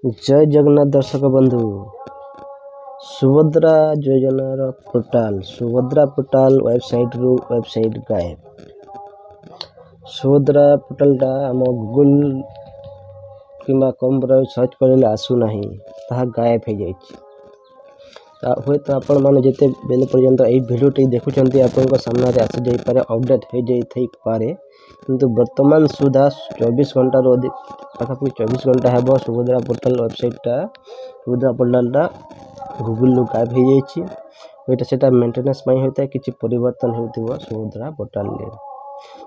जय जगन्नाथ दर्शक बंधु सुभद्रा योजनार पोर्टाल सुभद्रा पोर्टाल वेबसाइट गायब। सुभद्रा पोर्टालटा आम गूगल किंबा कम सर्च करें आसुना ताहा गायब हो जाए। हे तो आपण मैंने जिते बेले पर्यंत यही भिडियोटी देखुं आपण सामने आसी जापे अपडेट हो जाए किंतु वर्तमान सुधा 24 घंटा अधिक पाखापाखि 24 घंटा है सुभद्रा पोर्टाल वेबसाइटा सुभद्रा पोर्टालटा गूगल गायब हो जाए। सेटा मेंटेनेंस होता है किसी परिवर्तन हो सुभद्रा पोर्टाल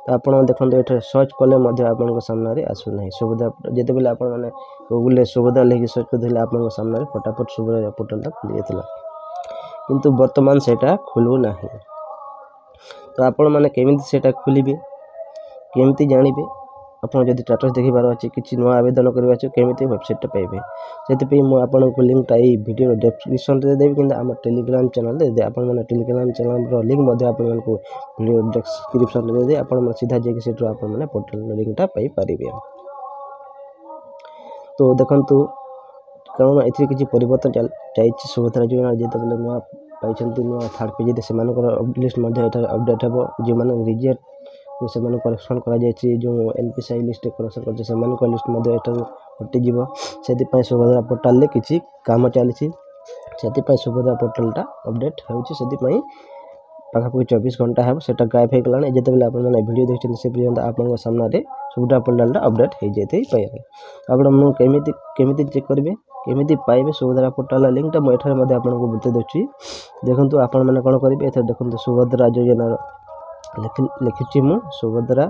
तो आप देखते ये सर्च कले आपण सामने आसुना सुभद्रा जिते बेले आप गूगल सुभद्रा लिखिक सर्च करते आप सामने फटाफट सुभद्रा पोर्टालटा खुली जाता किंतु वर्तमान सेटा खुलू ना। तो आपण मैंने केमी सेटा खोलिए केमी जानवे आपड़ जब स्टेटस देखिबार अच्छे किसी नुआ आवेदन करवा केमी वेबसाइट पाइबे से मुझे लिंकटा ये वीडियो डिस्क्रिप्शन में देवी कि आम टेलीग्राम चैनल दे आपने टेलीग्राम चैनल लिंक आपको वीडियो डिस्क्रिप्शन में दे आप सीधा जाकि आपने पोर्टाल लिंकटा पाइपर। तो देखु कारण ये किसी परिवर्तन चाहिए सुभद्रा योजना जिते बेले नुआ पाई नुआ थर्ड पेज से लिस्ट अपडेट हो जो मैंने रिजेक्ट से करेक्शन कर जो एनपीसीआई लिस्ट करेक्शन कर लिस्ट हटिजी से सुभद्रा पोर्टाल किसी काम चली सुभद्रा पोर्टालटा अपडेट होती पाखापाखि 24 घंटा है सेटा गायब हो गलाने जिते बेले आपने वीडियो देखते से पर्यंत आपन सामने सुभद्रा पोर्टालटा अपडेट हो जाए पाए। आप केमी चेक करेंगे केमी पाइबे सुभद्रा पोर्टाल लिंकटा मुझे आपको बता दूसरी देखो आपण मैंने कौन करेंगे ये देखो सुभद्रा योजना लिखी मु सुभद्रा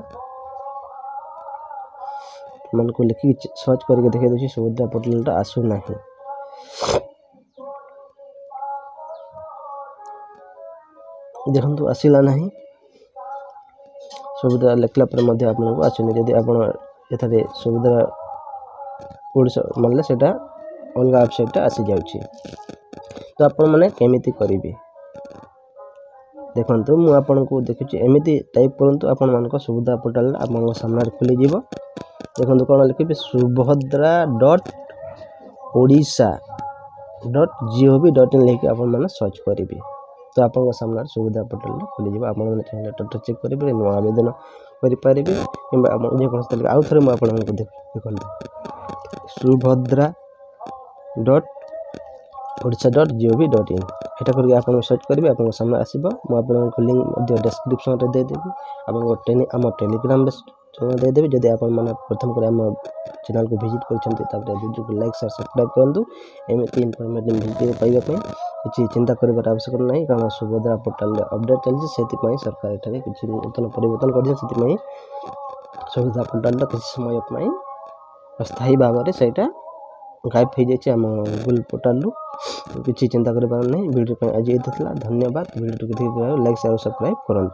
मन को लिखिक सर्च करके देखे दूसरी सुभद्रा पोर्टालटा आसुना देखो आसला ना सुभद्रा लिखला आपको आसुनी जदि आप सुभद्रा ओडिशा मानले सेटा अलग वेबसाइट आसी जाउछि। तो आपण मैंने केमी करेंगे देखो मुझे आपको देखुची एमती टाइप करूँ आपण मान सुभद्रा पोर्टाल आप सामने खुलीज देखो कौन लिखे सुभद्रा .ओडिशा.gov.in लिखिक आप सर्च करेंगे तो आप सामने सुभद्रा पोर्टाल खुलीज आप चाहिए चेक करेंगे नुआ आवेदन करेंगे कि आउ थे मुझे देखो सुभद्रा .ओडिशा.gov.in एटा करके आप सर्च करेंगे आप सामने आसो मुझे लिंक डिस्क्रिप्शन में देदेवी आम टेलीग्राम देदेवी जब आप प्रथम कर आम चैनल को विजिट कर वीडियो को लाइक सब्सक्राइब करूँ एमती इनफॉरमेटिव वीडियो पाइबा किसी चिंता कर आवश्यक नहीं कारण सुभद्रा पोर्टाल अपडेट चलती से सरकार एठारे किसी नूतन परिवर्तन कर सुभद्रा पोर्टाल किसी समय अस्थायी भाव में सहीटा गायब हो जाए आम गूगल पोर्टाल किसी चिंता कर नहीं वीडियो आज ये धन्यवाद वीडियो लाइक सब्सक्राइब करूँ।